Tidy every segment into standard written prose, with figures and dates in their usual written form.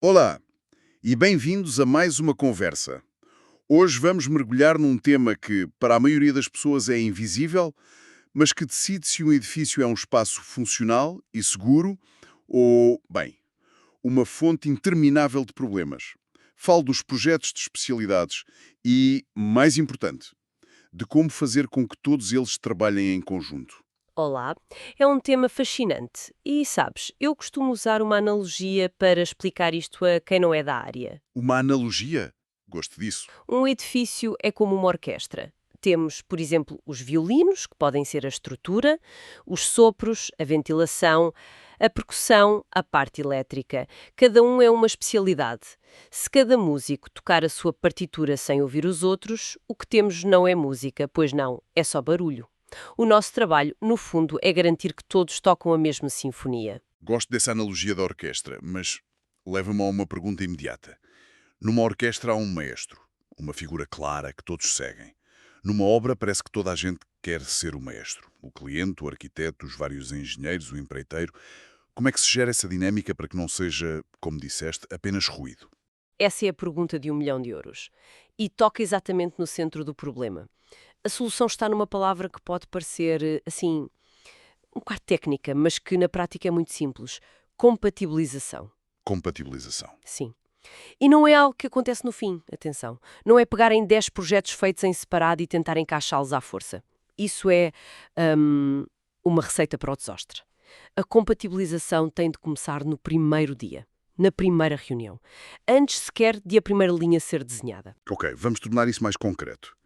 Olá e bem-vindos a mais uma conversa. Hoje vamos mergulhar num tema que, para a maioria das pessoas, é invisível, mas que decide se um edifício é um espaço funcional e seguro ou, bem, uma fonte interminável de problemas. Falo dos projetos de especialidades e, mais importante, de como fazer com que todos eles trabalhem em conjunto. Olá, é um tema fascinante e, sabes, eu costumo usar uma analogia para explicar isto a quem não é da área. Uma analogia? Gosto disso. Um edifício é como uma orquestra. Temos, por exemplo, os violinos, que podem ser a estrutura, os sopros, a ventilação, a percussão, a parte elétrica. Cada um é uma especialidade. Se cada músico tocar a sua partitura sem ouvir os outros, o que temos não é música, pois não, é só barulho. O nosso trabalho, no fundo, é garantir que todos tocam a mesma sinfonia. Gosto dessa analogia da orquestra, mas leva-me a uma pergunta imediata. Numa orquestra há um maestro, uma figura clara que todos seguem. Numa obra parece que toda a gente quer ser o maestro. O cliente, o arquiteto, os vários engenheiros, o empreiteiro. Como é que se gera essa dinâmica para que não seja, como disseste, apenas ruído? Essa é a pergunta de 1 milhão de euros. E toca exatamente no centro do problema. A solução está numa palavra que pode parecer, assim, um bocado técnica, mas que na prática é muito simples. Compatibilização. Compatibilização. Sim. E não é algo que acontece no fim, atenção. Não é pegarem 10 projetos feitos em separado e tentar encaixá-los à força. Isso é hum, uma receita para o desastre. A compatibilização tem de começar no primeiro dia, na primeira reunião, antes sequer de a primeira linha ser desenhada. Ok, vamos tornar isso mais concreto.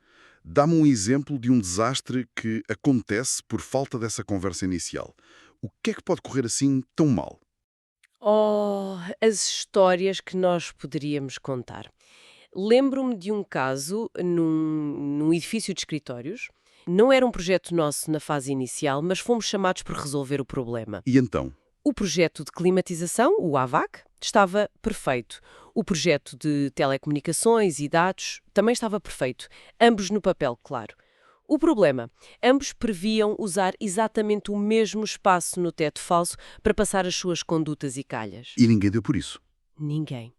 Dá-me um exemplo de um desastre que acontece por falta dessa conversa inicial. O que é que pode correr assim tão mal? Oh, as histórias que nós poderíamos contar. Lembro-me de um caso num edifício de escritórios. Não era um projeto nosso na fase inicial, mas fomos chamados por resolver o problema. E então? O projeto de climatização, o AVAC, estava perfeito. O projeto de telecomunicações e dados também estava perfeito. Ambos no papel, claro. O problema, ambos previam usar exatamente o mesmo espaço no teto falso para passar as suas condutas e calhas. E ninguém deu por isso. Ninguém.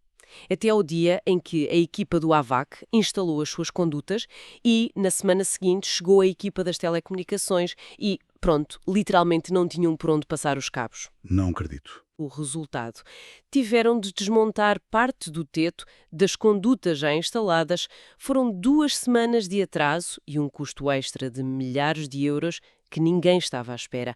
Até ao dia em que a equipa do AVAC instalou as suas condutas e, na semana seguinte, chegou a equipa das telecomunicações e, pronto, literalmente não tinham por onde passar os cabos. Não acredito. O resultado: tiveram de desmontar parte do teto das condutas já instaladas, foram 2 semanas de atraso e um custo extra de milhares de euros que ninguém estava à espera.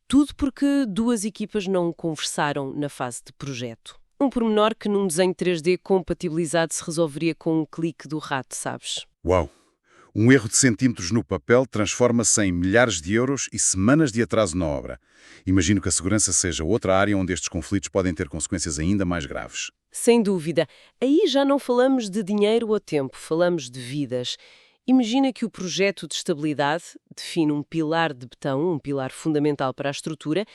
Tudo porque duas equipas não conversaram na fase de projeto. Um pormenor que num desenho 3D compatibilizado se resolveria com um clique do rato, sabes? Uau! Um erro de centímetros no papel transforma-se em milhares de euros e semanas de atraso na obra. Imagino que a segurança seja outra área onde estes conflitos podem ter consequências ainda mais graves. Sem dúvida. Aí já não falamos de dinheiro ou tempo, falamos de vidas. Imagina que o projeto de estabilidade define um pilar de betão, um pilar fundamental para a estrutura,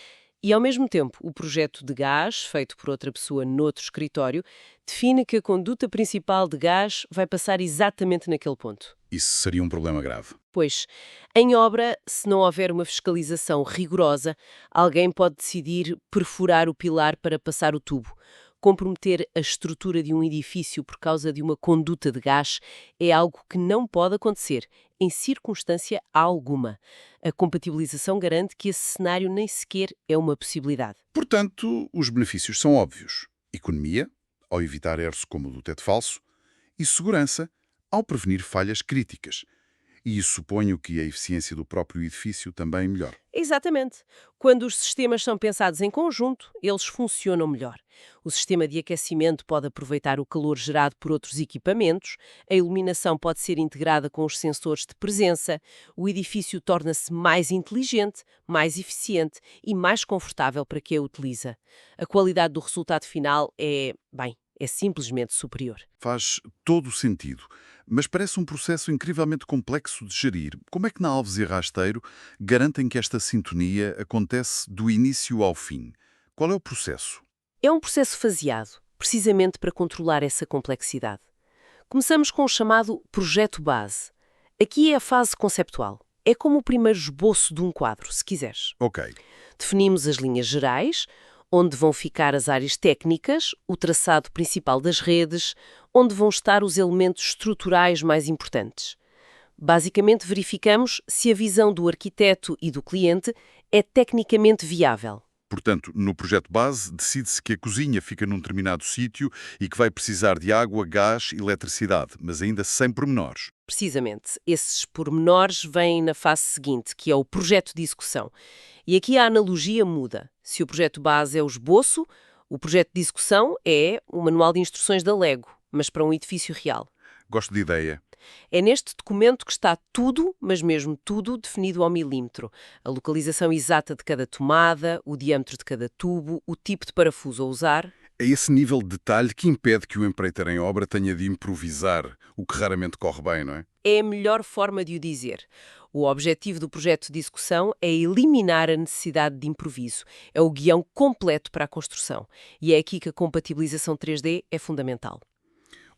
e ao mesmo tempo o projeto de gás, feito por outra pessoa noutro escritório, define que a conduta principal de gás vai passar exatamente naquele ponto. Isso seria um problema grave. Pois, em obra, se não houver uma fiscalização rigorosa, alguém pode decidir perfurar o pilar para passar o tubo. Comprometer a estrutura de um edifício por causa de uma conduta de gás é algo que não pode acontecer, em circunstância alguma. A compatibilização garante que esse cenário nem sequer é uma possibilidade. Portanto, os benefícios são óbvios. Economia, ao evitar erros como o do teto falso, e segurança, ao prevenir falhas críticas. E suponho que a eficiência do próprio edifício também melhor. Exatamente. Quando os sistemas são pensados em conjunto, eles funcionam melhor. O sistema de aquecimento pode aproveitar o calor gerado por outros equipamentos, a iluminação pode ser integrada com os sensores de presença, o edifício torna-se mais inteligente, mais eficiente e mais confortável para quem a utiliza. A qualidade do resultado final é simplesmente superior. Faz todo o sentido, mas parece um processo incrivelmente complexo de gerir. Como é que na Alves e Rasteiro garantem que esta sintonia acontece do início ao fim? Qual é o processo? É um processo faseado, precisamente para controlar essa complexidade. Começamos com o chamado projeto base. Aqui é a fase conceptual. É como o primeiro esboço de um quadro, se quiseres. Ok. Definimos as linhas gerais, onde vão ficar as áreas técnicas, o traçado principal das redes, onde vão estar os elementos estruturais mais importantes. Basicamente, verificamos se a visão do arquiteto e do cliente é tecnicamente viável. Portanto, no projeto base, decide-se que a cozinha fica num determinado sítio e que vai precisar de água, gás e eletricidade, mas ainda sem pormenores. Precisamente, esses pormenores vêm na fase seguinte, que é o projeto de execução. E aqui a analogia muda. Se o projeto base é o esboço, o projeto de execução é o manual de instruções da Lego, mas para um edifício real. Gosto de ideia. É neste documento que está tudo, mas mesmo tudo, definido ao milímetro. A localização exata de cada tomada, o diâmetro de cada tubo, o tipo de parafuso a usar. É esse nível de detalhe que impede que o empreiteiro em obra tenha de improvisar, o que raramente corre bem, não é? É a melhor forma de o dizer. O objetivo do projeto de execução é eliminar a necessidade de improviso. É o guião completo para a construção. E é aqui que a compatibilização 3D é fundamental.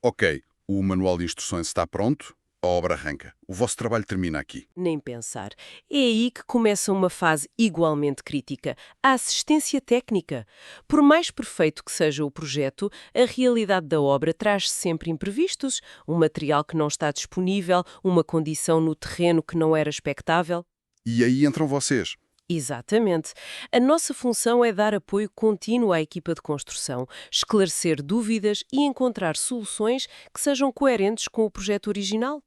Ok, o manual de instruções está pronto, a obra arranca. O vosso trabalho termina aqui. Nem pensar. É aí que começa uma fase igualmente crítica, a assistência técnica. Por mais perfeito que seja o projeto, a realidade da obra traz sempre imprevistos, um material que não está disponível, uma condição no terreno que não era expectável. E aí entram vocês. Exatamente. A nossa função é dar apoio contínuo à equipa de construção, esclarecer dúvidas e encontrar soluções que sejam coerentes com o projeto original.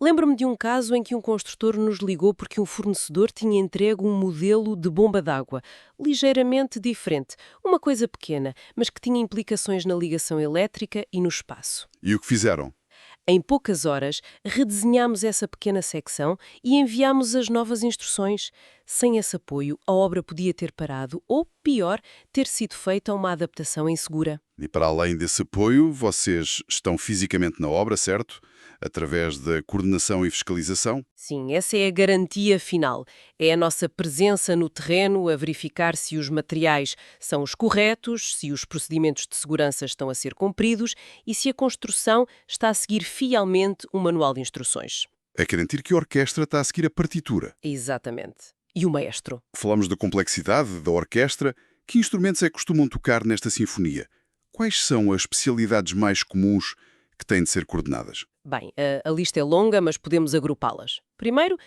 Lembro-me de um caso em que um construtor nos ligou porque um fornecedor tinha entregue um modelo de bomba d'água, ligeiramente diferente, uma coisa pequena, mas que tinha implicações na ligação elétrica e no espaço. E o que fizeram? Em poucas horas, redesenhámos essa pequena secção e enviámos as novas instruções. Sem esse apoio, a obra podia ter parado ou, pior, ter sido feita uma adaptação insegura. E para além desse apoio, vocês estão fisicamente na obra, certo? Através da coordenação e fiscalização? Sim, essa é a garantia final. É a nossa presença no terreno a verificar se os materiais são os corretos, se os procedimentos de segurança estão a ser cumpridos e se a construção está a seguir fielmente o manual de instruções. É garantir que a orquestra está a seguir a partitura. Exatamente. E o maestro? Falamos da complexidade da orquestra. Que instrumentos é que costumam tocar nesta sinfonia? Quais são as especialidades mais comuns que têm de ser coordenadas? Bem, a lista é longa, mas podemos agrupá-las. Primeiro,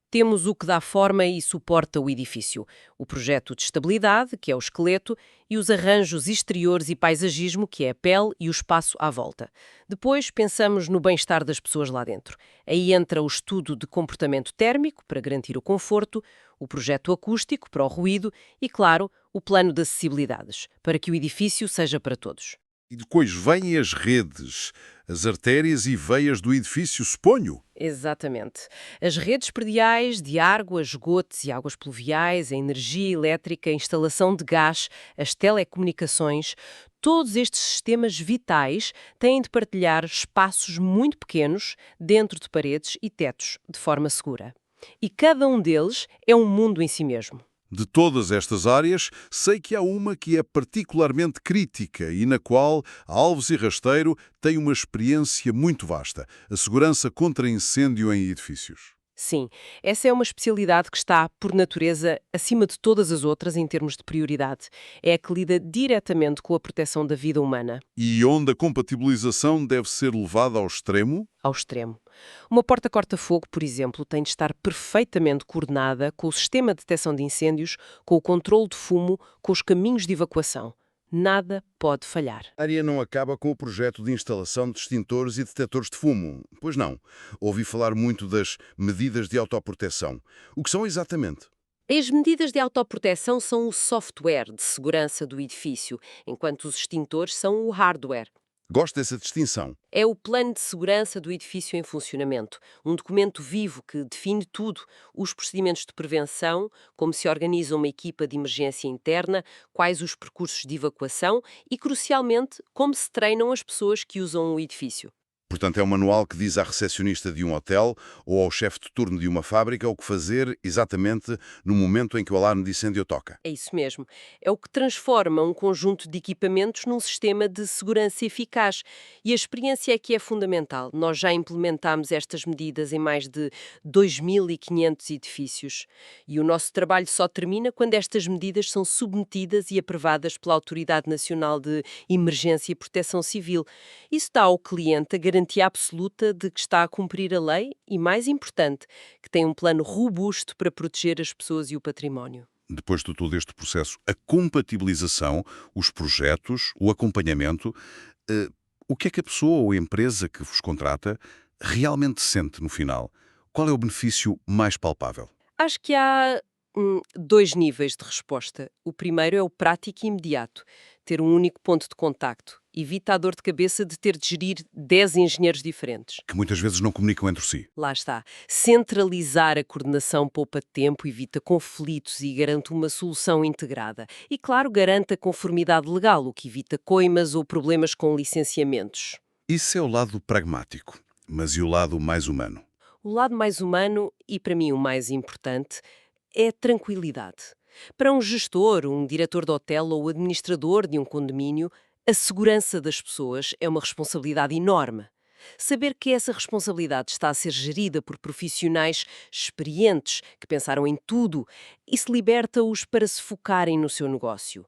temos o que dá forma e suporta o edifício, o projeto de estabilidade, que é o esqueleto, e os arranjos exteriores e paisagismo, que é a pele e o espaço à volta. Depois, pensamos no bem-estar das pessoas lá dentro. Aí entra o estudo de comportamento térmico, para garantir o conforto, o projeto acústico, para o ruído, e, claro, o plano de acessibilidades, para que o edifício seja para todos. E depois vêm as redes, as artérias e veias do edifício, suponho. Exatamente. As redes prediais de água, esgotos e águas pluviais, a energia elétrica, a instalação de gás, as telecomunicações, todos estes sistemas vitais têm de partilhar espaços muito pequenos dentro de paredes e tetos, de forma segura. E cada um deles é um mundo em si mesmo. De todas estas áreas, sei que há uma que é particularmente crítica e na qual Alves e Rasteiro têm uma experiência muito vasta: a segurança contra incêndio em edifícios. Sim, essa é uma especialidade que está, por natureza, acima de todas as outras em termos de prioridade. É a que lida diretamente com a proteção da vida humana. E onde a compatibilização deve ser levada ao extremo? Ao extremo. Uma porta corta-fogo, por exemplo, tem de estar perfeitamente coordenada com o sistema de detecção de incêndios, com o controle de fumo, com os caminhos de evacuação. Nada pode falhar. A área não acaba com o projeto de instalação de extintores e detectores de fumo. Pois não. Ouvi falar muito das medidas de autoproteção. O que são exatamente? As medidas de autoproteção são o software de segurança do edifício, enquanto os extintores são o hardware. Gosto dessa distinção. É o plano de segurança do edifício em funcionamento, um documento vivo que define tudo, os procedimentos de prevenção, como se organiza uma equipa de emergência interna, quais os percursos de evacuação e, crucialmente, como se treinam as pessoas que usam o edifício. Portanto, é um manual que diz à recepcionista de um hotel ou ao chefe de turno de uma fábrica o que fazer exatamente no momento em que o alarme de incêndio toca. É isso mesmo. É o que transforma um conjunto de equipamentos num sistema de segurança eficaz. E a experiência é que é fundamental. Nós já implementámos estas medidas em mais de 2.500 edifícios. E o nosso trabalho só termina quando estas medidas são submetidas e aprovadas pela Autoridade Nacional de Emergência e Proteção Civil. Isso dá ao cliente a garantia absoluta de que está a cumprir a lei e, mais importante, que tem um plano robusto para proteger as pessoas e o património. Depois de todo este processo, a compatibilização, os projetos, o acompanhamento, eh, o que é que a pessoa ou a empresa que vos contrata realmente sente no final? Qual é o benefício mais palpável? Acho que há dois níveis de resposta. O primeiro é o prático e imediato. Ter um único ponto de contacto. Evita a dor de cabeça de ter de gerir 10 engenheiros diferentes. Que muitas vezes não comunicam entre si. Lá está. Centralizar a coordenação poupa tempo, evita conflitos e garante uma solução integrada. E, claro, garante a conformidade legal, o que evita coimas ou problemas com licenciamentos. Isso é o lado pragmático. Mas e o lado mais humano? O lado mais humano, e para mim o mais importante, é a tranquilidade. Para um gestor, um diretor de hotel ou administrador de um condomínio, a segurança das pessoas é uma responsabilidade enorme. Saber que essa responsabilidade está a ser gerida por profissionais experientes que pensaram em tudo, isso liberta-os para se focarem no seu negócio.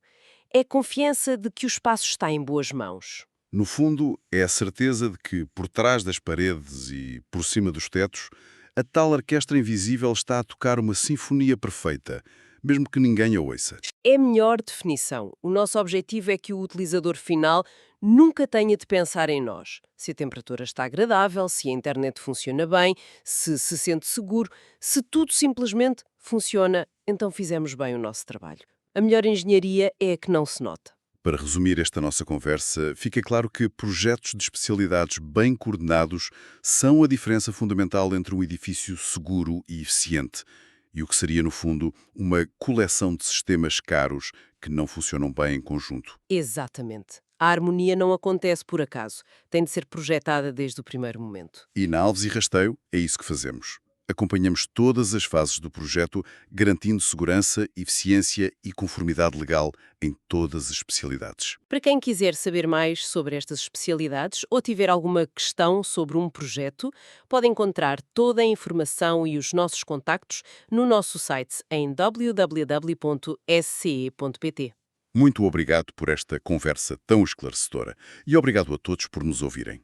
É a confiança de que o espaço está em boas mãos. No fundo, é a certeza de que, por trás das paredes e por cima dos tetos, a tal orquestra invisível está a tocar uma sinfonia perfeita, mesmo que ninguém a ouça. É a melhor definição. O nosso objetivo é que o utilizador final nunca tenha de pensar em nós. Se a temperatura está agradável, se a internet funciona bem, se se sente seguro, se tudo simplesmente funciona, então fizemos bem o nosso trabalho. A melhor engenharia é a que não se nota. Para resumir esta nossa conversa, fica claro que projetos de especialidades bem coordenados são a diferença fundamental entre um edifício seguro e eficiente e o que seria, no fundo, uma coleção de sistemas caros que não funcionam bem em conjunto. Exatamente. A harmonia não acontece por acaso. Tem de ser projetada desde o primeiro momento. E na Alves e Rasteio é isso que fazemos. Acompanhamos todas as fases do projeto, garantindo segurança, eficiência e conformidade legal em todas as especialidades. Para quem quiser saber mais sobre estas especialidades ou tiver alguma questão sobre um projeto, pode encontrar toda a informação e os nossos contactos no nosso site em www.sce.pt. Muito obrigado por esta conversa tão esclarecedora e obrigado a todos por nos ouvirem.